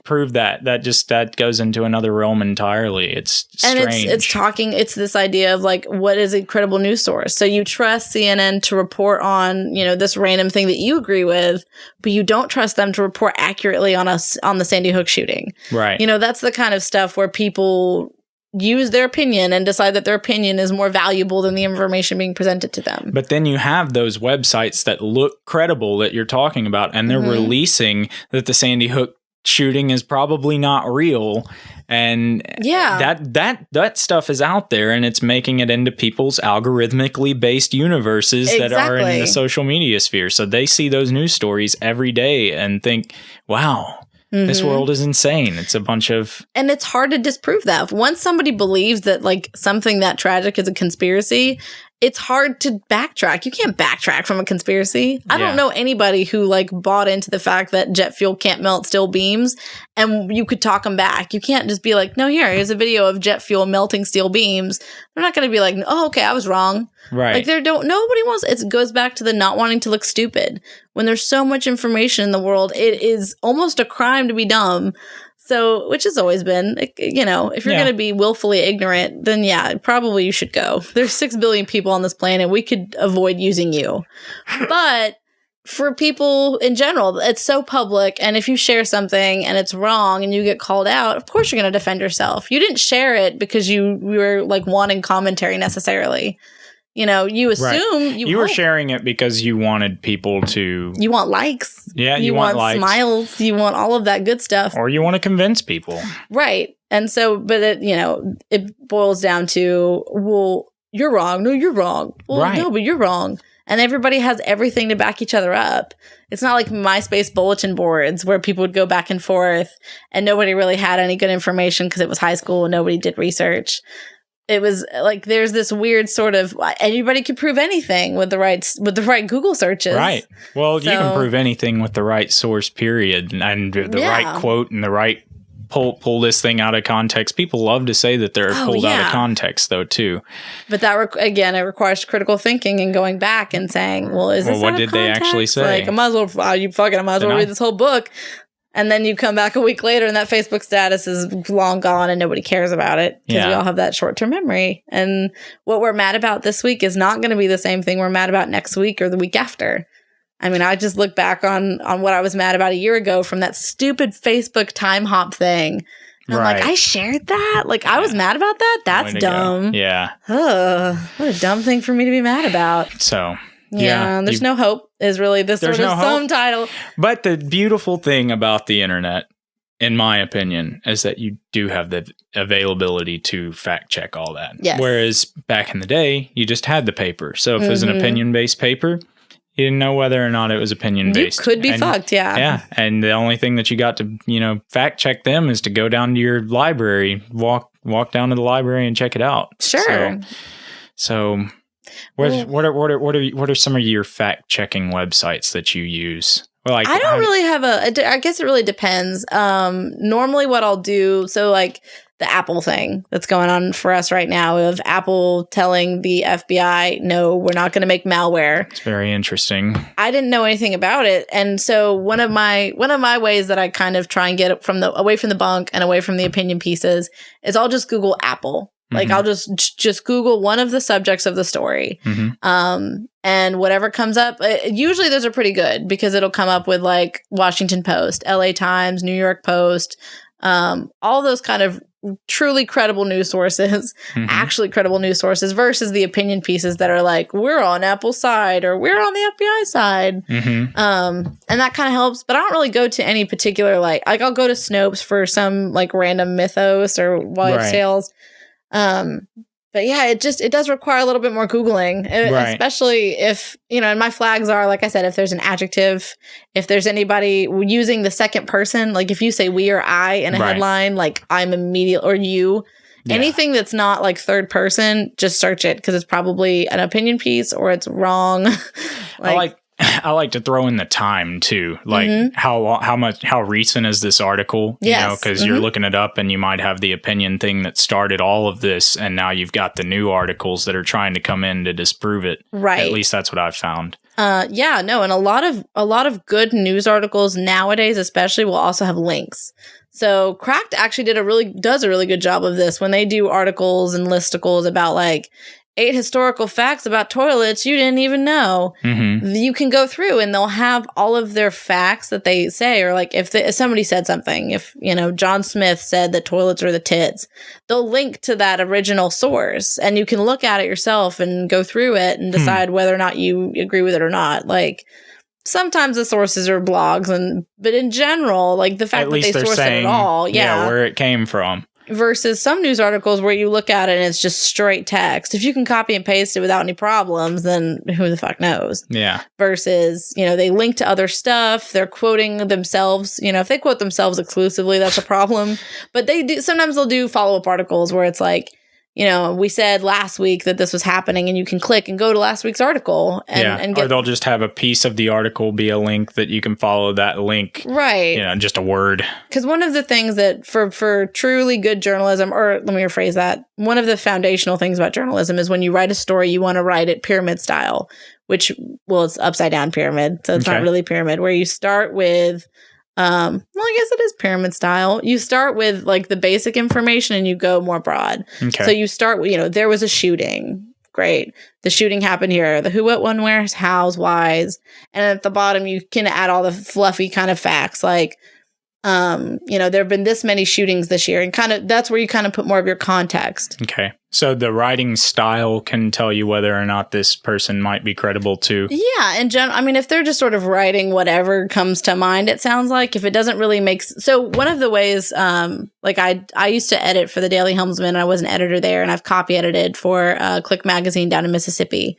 prove that. That goes into another realm entirely. It's strange. And it's this idea of, like, what is a credible news source? So you trust CNN to report on, this random thing that you agree with, but you don't trust them to report accurately on the Sandy Hook shooting. Right. That's the kind of stuff where people use their opinion and decide that their opinion is more valuable than the information being presented to them. But then you have those websites that look credible that you're talking about, and they're releasing that the Sandy Hook shooting is probably not real, and that stuff is out there, and it's making it into people's algorithmically based universes that are in the social media sphere. So they see those news stories every day and think, wow, this world is insane. It's a bunch of... And it's hard to disprove that. Once somebody believes that, like, something that tragic is a conspiracy, it's hard to backtrack. You can't backtrack from a conspiracy. I don't know anybody who like bought into the fact that jet fuel can't melt steel beams and you could talk them back. You can't just be like, no, here's a video of jet fuel melting steel beams. They're not going to be like, oh, okay, I was wrong. Right. Like nobody wants, it goes back to the not wanting to look stupid. When there's so much information in the world, it is almost a crime to be dumb. So, which has always been, you know, if you're going to be willfully ignorant, then probably you should go. There's 6 billion people on this planet. We could avoid using you. But for people in general, it's so public. And if you share something and it's wrong and you get called out, of course you're going to defend yourself. You didn't share it because you were like wanting commentary necessarily. You know, you assume you were sharing it because you wanted people to. You want likes. Yeah, you want likes. Smiles. You want all of that good stuff. Or you want to convince people. Right. And so, but it boils down to, well, you're wrong. No, you're wrong. Well, no, but you're wrong. And everybody has everything to back each other up. It's not like MySpace bulletin boards where people would go back and forth and nobody really had any good information because it was high school and nobody did research. It was like there's this weird sort of anybody can prove anything with the right Google searches. Right. Well, you can prove anything with the right source period and the right quote and the right pull this thing out of context. People love to say that they're pulled out of context though too. But that again, it requires critical thinking and going back and saying, well, is this what did they actually say? Like I might as well read this whole book. And then you come back a week later and that Facebook status is long gone and nobody cares about it because we all have that short-term memory. And what we're mad about this week is not going to be the same thing we're mad about next week or the week after. I mean, I just look back on what I was mad about a year ago from that stupid Facebook time hop thing. And I'm like, I shared that? Like, I was mad about that? That's dumb. Yeah. What a dumb thing for me to be mad about. So... Yeah, there's no hope is really the sort of sum title. But the beautiful thing about the internet, in my opinion, is that you do have the availability to fact check all that. Yes. Whereas back in the day, you just had the paper. So if it was an opinion-based paper, you didn't know whether or not it was opinion-based. You could be fucked, Yeah, and the only thing that you got to, fact check them is to go down to your library, walk down to the library and check it out. Sure. So what are some of your fact checking websites that you use? Well, like, I don't really have I guess it really depends. Normally what I'll do, so like the Apple thing that's going on for us right now of Apple telling the FBI, no, we're not going to make malware. It's very interesting. I didn't know anything about it. And so one of my ways that I kind of try and get away from the bunk and away from the opinion pieces is I'll just Google Apple. Like I'll just Google one of the subjects of the story. And whatever comes up, usually those are pretty good because it'll come up with like Washington Post, LA Times, New York Post, all those kind of truly credible news sources, actually credible news sources versus the opinion pieces that are like, we're on Apple's side or we're on the FBI side. And that kind of helps, but I don't really go to any particular, like I'll go to Snopes for some like random mythos or wives' tales. But yeah, it does require a little bit more Googling, especially if, and my flags are, like I said, if there's an adjective, if there's anybody using the second person, like if you say we or I in a headline, like I'm immediate or you, anything that's not like third person, just search it because it's probably an opinion piece or it's wrong. I like to throw in the time too, like how recent is this article? Yes. Because you're looking it up and you might have the opinion thing that started all of this, and now you've got the new articles that are trying to come in to disprove it. Right. At least that's what I've found. And a lot of good news articles nowadays, especially, will also have links. So Cracked actually does a really good job of this when they do articles and listicles about like 8 historical facts about toilets you didn't even know. You can go through and they'll have all of their facts that they say, or like if somebody said something, if, John Smith said that toilets are the tits, they'll link to that original source and you can look at it yourself and go through it and decide whether or not you agree with it or not. Like sometimes the sources are blogs, but in general, like the fact that they source it at all. Yeah, where it came from. Versus some news articles where you look at it and it's just straight text. If you can copy and paste it without any problems, then who the fuck knows? Yeah. Versus, they link to other stuff. They're quoting themselves. If they quote themselves exclusively, that's a problem. But sometimes they'll do follow-up articles where it's like, we said last week that this was happening, and you can click and go to last week's article and get, or they'll just have a piece of the article be a link that you can follow that link. Right. Just a word. Because one of the things that for truly good journalism, or let me rephrase that, one of the foundational things about journalism is when you write a story, you want to write it pyramid style, which, well, it's upside down pyramid. So it's not really pyramid, where you start with, I guess it is pyramid style. You start with like the basic information and you go more broad. Okay. So you start with, there was a shooting. Great. The shooting happened here. The who, what, when, where, how's, why's. And at the bottom, you can add all the fluffy kind of facts like, there have been this many shootings this year, and that's where you kind of put more of your context. Okay. So the writing style can tell you whether or not this person might be credible too. Yeah. In general, if they're just sort of writing whatever comes to mind, it sounds like, if it doesn't really make so one of the ways, I used to edit for the Daily Helmsman, and I was an editor there, and I've copy edited for Click Magazine down in Mississippi.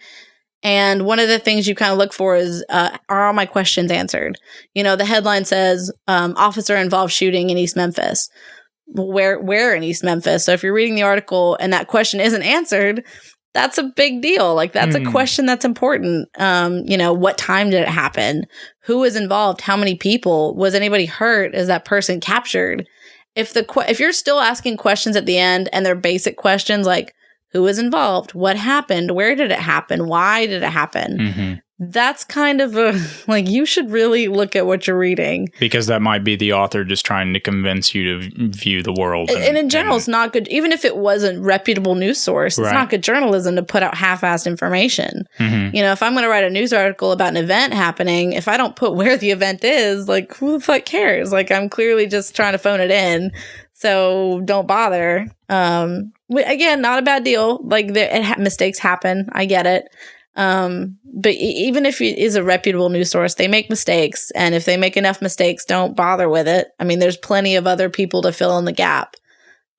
And one of the things you kind of look for is, are all my questions answered? The headline says, officer involved shooting in East Memphis. Where in East Memphis? So if you're reading the article and that question isn't answered, that's a big deal. Like, that's a question that's important. What time did it happen? Who was involved? How many people? Was anybody hurt? Is that person captured? If you're still asking questions at the end, and they're basic questions like, who was involved? What happened? Where did it happen? Why did it happen? Mm-hmm. That's kind of you should really look at what you're reading. Because that might be the author just trying to convince you to view the world. And in general, it's not good. Even if it was a reputable news source, it's not good journalism to put out half-assed information. Mm-hmm. If I'm going to write a news article about an event happening, if I don't put where the event is, who the fuck cares? I'm clearly just trying to phone it in. So don't bother. Again, not a bad deal. Mistakes happen. I get it. But even if it is a reputable news source, they make mistakes. And if they make enough mistakes, don't bother with it. There's plenty of other people to fill in the gap,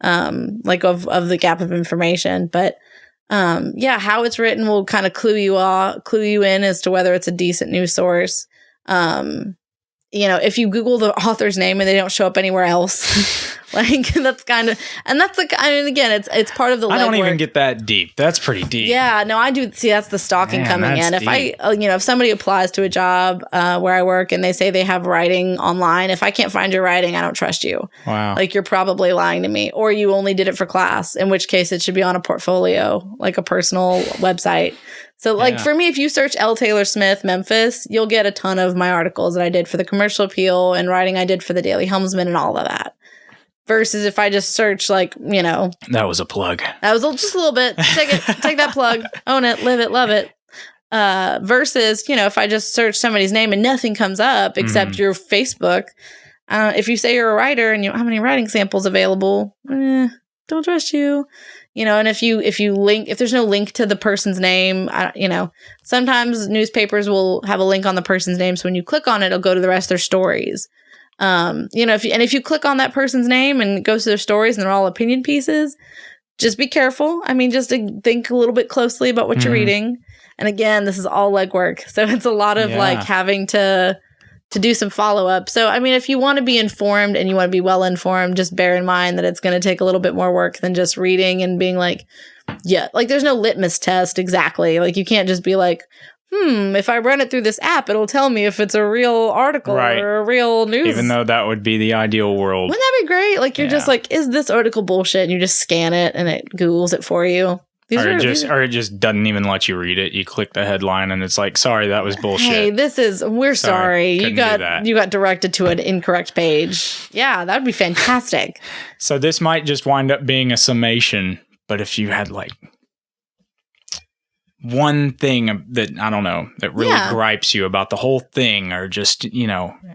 of the gap of information. But, how it's written will kind of clue you in as to whether it's a decent news source. If you Google the author's name and they don't show up anywhere else, that's kind of, and that's again, it's part of the legwork. I don't even get that deep. That's pretty deep. Yeah, no, I do. See, that's the stalking coming in. If deep. If somebody applies to a job where I work and they say they have writing online, if I can't find your writing, I don't trust you. Wow. You're probably lying to me, or you only did it for class, in which case it should be on a portfolio, like a personal website. So, for me, if you search L. Taylor Smith, Memphis, you'll get a ton of my articles that I did for the Commercial Appeal and writing I did for the Daily Helmsman and all of that. Versus if I just search, That was a plug. That was just a little bit. Take that plug. Own it. Live it. Love it. Versus, if I just search somebody's name and nothing comes up except your Facebook. If you say you're a writer and you don't have any writing samples available, don't trust you. And if there's no link to the person's name, sometimes newspapers will have a link on the person's name. So when you click on it, it'll go to the rest of their stories. If you click on that person's name and it goes to their stories and they're all opinion pieces, just be careful. Just to think a little bit closely about what you're reading. And again, this is all legwork. So it's a lot of having to do some follow-up. So, if you want to be informed and you want to be well-informed, just bear in mind that it's going to take a little bit more work than just reading and being there's no litmus test exactly. You can't just be if I run it through this app, it'll tell me if it's a real article or a real news. Even though that would be the ideal world. Wouldn't that be great? You're just is this article bullshit? And you just scan it and it Googles it for you. Or it just doesn't even let you read it. You click the headline and it's sorry, that was bullshit. Hey, we're sorry. You got directed to an incorrect page. Yeah, that would be fantastic. So this might just wind up being a summation, but if you had one thing that, I don't know, that really gripes you about the whole thing, or just,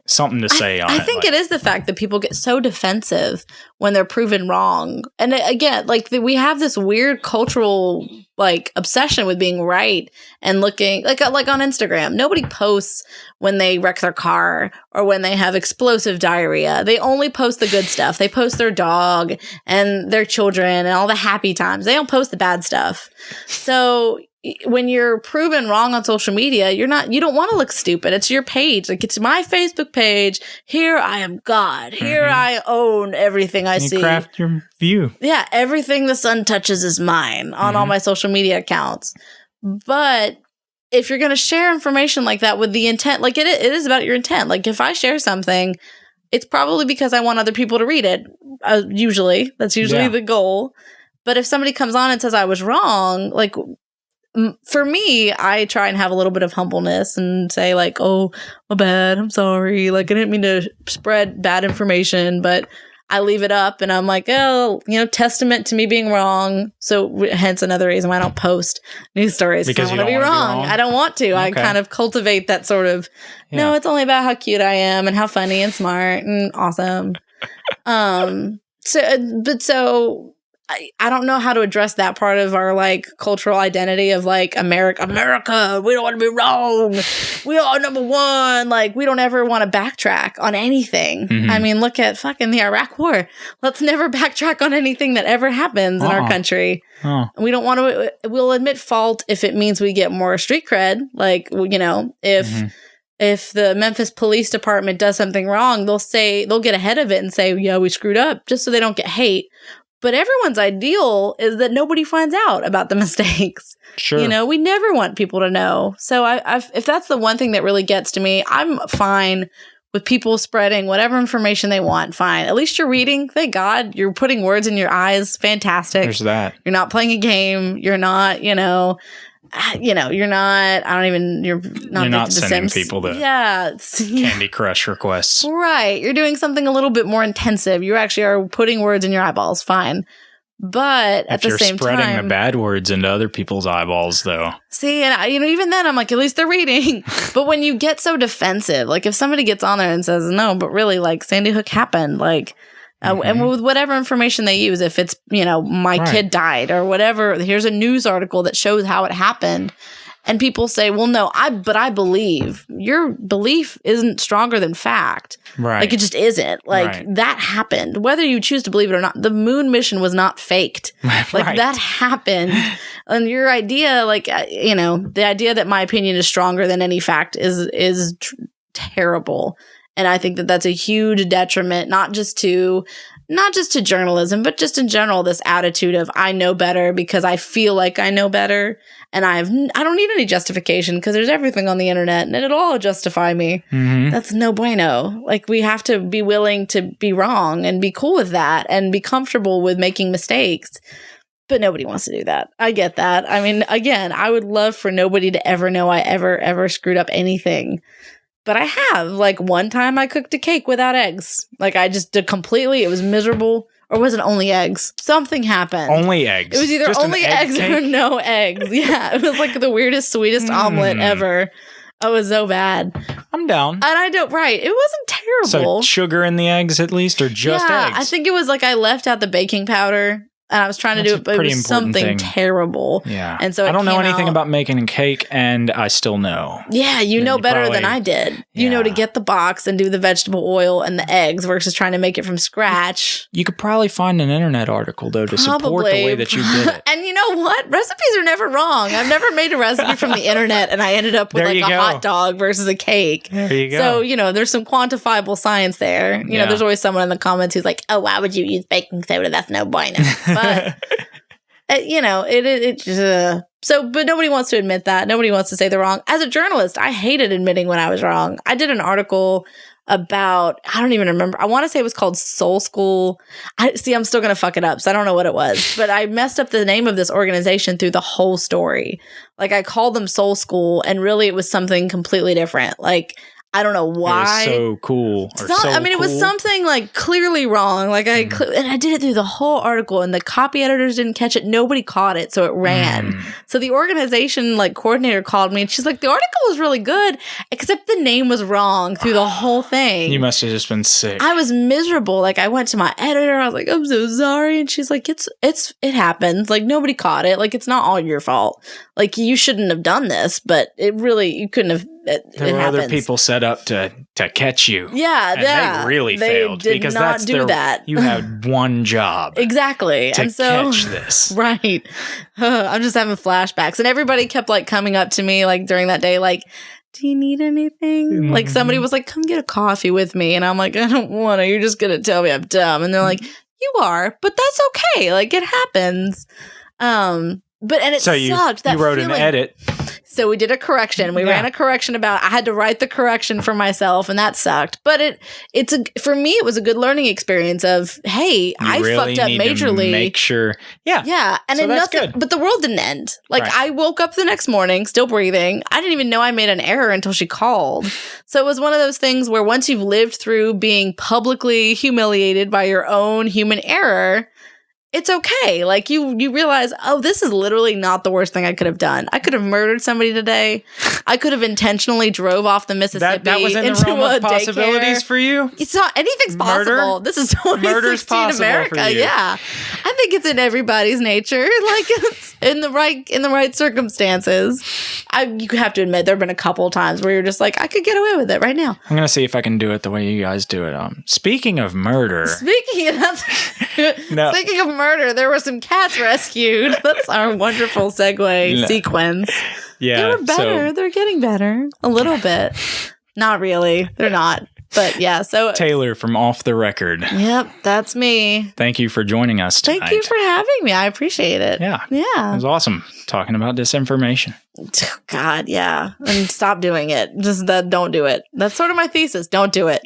something to say on it. I think it is the fact that people get so defensive when they're proven wrong. And again, we have this weird cultural like obsession with being right and looking like on Instagram. Nobody posts when they wreck their car or when they have explosive diarrhea. They only post the good stuff. They post their dog and their children and all the happy times. They don't post the bad stuff. So when you're proven wrong on social media, you don't want to look stupid. It's your page. Like, it's my Facebook page. Here I am God. Here I own everything I see. Craft your view. Yeah. Everything the sun touches is mine on all my social media accounts. But if you're going to share information like that with the intent, like it is about your intent. Like, if I share something, it's probably because I want other people to read it. Usually. That's usually the goal. But if somebody comes on and says I was wrong, like, for me, I try and have a little bit of humbleness and say, like, oh, my bad, I'm sorry. Like, I didn't mean to spread bad information, but I leave it up and I'm like, oh, testament to me being wrong. So hence another reason why I don't post news stories. Because I want to be wrong. I don't want to. Okay. I kind of cultivate that sort of, no, it's only about how cute I am and how funny and smart and awesome. So I don't know how to address that part of our like cultural identity of like America, we don't want to be wrong. We are number one. Like, we don't ever want to backtrack on anything. I mean, look at fucking the Iraq War. Let's never backtrack on anything that ever happens in our country. We don't want to, we'll admit fault if it means we get more street cred. Like, if the Memphis Police Department does something wrong, they'll get ahead of it and say, yeah, we screwed up, just so they don't get hate. But everyone's ideal is that nobody finds out about the mistakes. Sure. We never want people to know. So if that's the one thing that really gets to me, I'm fine with people spreading whatever information they want. Fine. At least you're reading. Thank God. You're putting words in your eyes. Fantastic. There's that. You're not playing a game. You're not, you're not, you're not sending people to Candy Crush requests. Right. You're doing something a little bit more intensive. You actually are putting words in your eyeballs. Fine. But at the same time, you're spreading the bad words into other people's eyeballs, though. See, and even then I'm like, at least they're reading. But when you get so defensive, like if somebody gets on there and says, no, but really, like, Sandy Hook happened, like, and with whatever information they use, if it's, my kid died or whatever, here's a news article that shows how it happened. And people say, well, no, but I believe. Your belief isn't stronger than fact. Right. Like, it just isn't. Like, that happened. Whether you choose to believe it or not, the moon mission was not faked. Like, that happened. And your idea, like, the idea that my opinion is stronger than any fact is terrible. And I think that that's a huge detriment, not just to journalism, but just in general, this attitude of I know better because I feel like I know better. And I don't need any justification because there's everything on the internet and it'll all justify me. That's no bueno. Like, we have to be willing to be wrong and be cool with that and be comfortable with making mistakes. But nobody wants to do that. I get that. I mean, again, I would love for nobody to ever know I ever screwed up anything. But I have. Like, one time I cooked a cake without eggs. Like, I just did completely. It was miserable. Or was it only eggs? Something happened. Only eggs. It was either just only eggs or no eggs. Yeah. It was like the weirdest, sweetest omelet ever. It was so bad. I'm down. And I don't, right. It wasn't terrible. So sugar in the eggs at least, or just eggs? I think it was like I left out the baking powder. And I was trying to do it, but it was something terrible. Yeah. And so I don't know anything about making a cake, and I still know. Yeah, you know better than I did. You know to get the box and do the vegetable oil and the eggs versus trying to make it from scratch. You could probably find an internet article, though, to support the way that you did it. And you know what? Recipes are never wrong. I've never made a recipe from the internet, and I ended up with like a hot dog versus a cake. There you go. So, there's some quantifiable science there. You know, there's always someone in the comments who's like, oh, why would you use baking soda? That's no bueno. But, but nobody wants to admit that. Nobody wants to say they're wrong. As a journalist, I hated admitting when I was wrong. I did an article about, I don't even remember. I want to say it was called Soul School. I'm still going to fuck it up, so I don't know what it was. But I messed up the name of this organization through the whole story. Like, I called them Soul School, and really it was something completely different. Like, I don't know why. It was so cool. It was something like clearly wrong. Like and I did it through the whole article, and the copy editors didn't catch it. Nobody caught it, so it ran. So the organization coordinator called me, and she's like, "The article was really good, except the name was wrong through the whole thing." You must have just been sick. I was miserable. Like I went to my editor. I was like, "I'm so sorry," and she's like, "It happens. Like nobody caught it. Like it's not all your fault. Like you shouldn't have done this, but you couldn't have." There were other people set up to catch you. Yeah, and they really failed because that's that. You had one job. Exactly. To catch this. Right. I'm just having flashbacks. And everybody kept coming up to me during that day do you need anything? Like somebody was like, come get a coffee with me. And I'm like, I don't want to. You're just going to tell me I'm dumb. And they're like, you are, but that's okay. Like it happens. It sucked. You wrote an edit. So we did a correction. We ran a correction I had to write the correction for myself, and that sucked. But for me, it was a good learning experience of, hey, I fucked up majorly. Make sure. Yeah. Yeah. And so that's good. But the world didn't end. I woke up the next morning, still breathing. I didn't even know I made an error until she called. So it was one of those things where once you've lived through being publicly humiliated by your own human error, it's okay. You realize, oh, this is literally not the worst thing I could have done. I could have murdered somebody today. I could have intentionally drove off the Mississippi. That was in the realm of possibilities for you? It's not, anything's possible. This is 2016 America. Yeah. I think it's in everybody's nature. It's in the right circumstances. You have to admit, there have been a couple of times where you're just like, I could get away with it right now. I'm going to see if I can do it the way you guys do it. Speaking of murder. Speaking of murder, there were some cats rescued. That's our wonderful segue sequence. Yeah, they were better. They're getting better a little bit. Not really. They're not. But yeah, so Taylor from Off the Record. Yep, that's me. Thank you for joining us tonight. Thank you for having me. I appreciate it. Yeah. It was awesome talking about disinformation. God, yeah. And stop doing it. Just don't do it. That's sort of my thesis. Don't do it.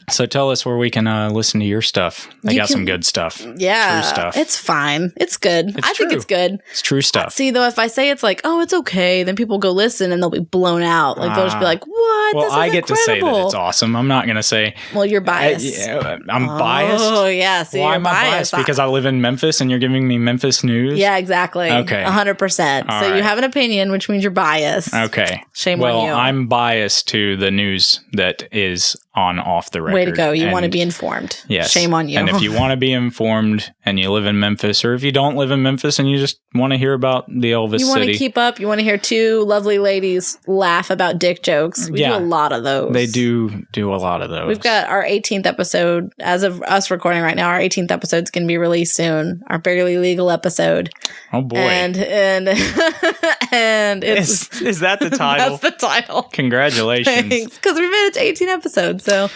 So tell us where we can listen to your stuff. I got some good stuff. Yeah. True stuff. It's fine. It's good. I think it's good. It's true stuff. See, though, if I say it's oh, it's okay, then people go listen and they'll be blown out. They'll just be like, what? Well, this is I get incredible. to say that it's awesome. I'm not going to say. Well, you're biased. I'm biased. Oh, yeah. So why am I biased? Because I live in Memphis and you're giving me Memphis news? Yeah, exactly. Okay. 100%. All so right. you have an opinion, which means you're biased. Okay. Shame on you. Well, I'm biased to the news that is on Off the Record. Way to go. You want to be informed. Yes. Shame on you. And if you want to be informed and you live in Memphis, or if you don't live in Memphis and you just want to hear about the Elvis City. You want to keep up. You want to hear two lovely ladies laugh about dick jokes. We do a lot of those. They do a lot of those. We've got our 18th episode, as of us recording right now, our 18th episode is going to be released soon. Our Barely Legal episode. Oh boy. And it's... Is that the title? That's the title. Congratulations. Thanks. Because we made it to 18 episodes. So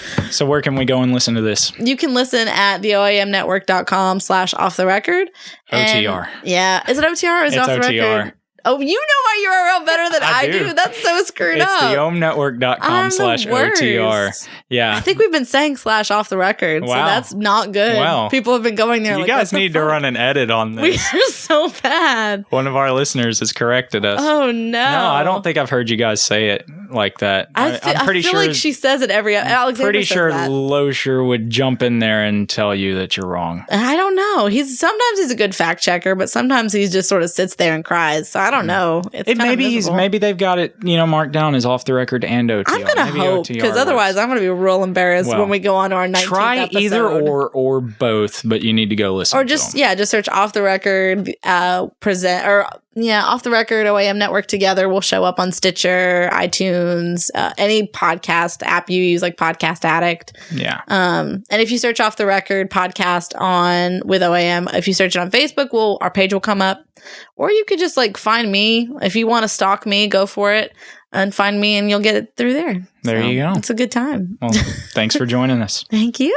where can we go and listen to this? You can listen at theoamnetwork.com/offtherecord. OTR. Yeah. Is it OTR or is it off the record? Oh, you know my URL better than I do. That's so screwed up. It's theoamnetwork.com/OTR. Yeah. I think we've been saying /off the record. Wow. So that's not good. Wow. People have been going there. You guys need to run an edit on this. We are so bad. One of our listeners has corrected us. Oh, no. No, I don't think I've heard you guys say it like that. I'm pretty sure. I feel like she says it every. Alexander pretty sure that. Loesher would jump in there and tell you that you're wrong. I don't know. Sometimes he's a good fact checker, but sometimes he just sort of sits there and cries. So I don't know. Maybe they've got it, marked down as Off the Record and OTR. I'm gonna hope, because otherwise I'm gonna be real embarrassed when we go on to our 19th try episode. Either or both, but you need to go listen. Or just search Off the Record Off the Record OAM Network together. We'll show up on Stitcher, iTunes, any podcast app you use, like Podcast Addict. Yeah. And if you search Off the Record podcast with OAM, if you search it on Facebook, our page will come up. Or you could just find me. If you want to stalk me, go for it and find me, and you'll get it through there. There you go. It's a good time. Well, thanks for joining us. Thank you.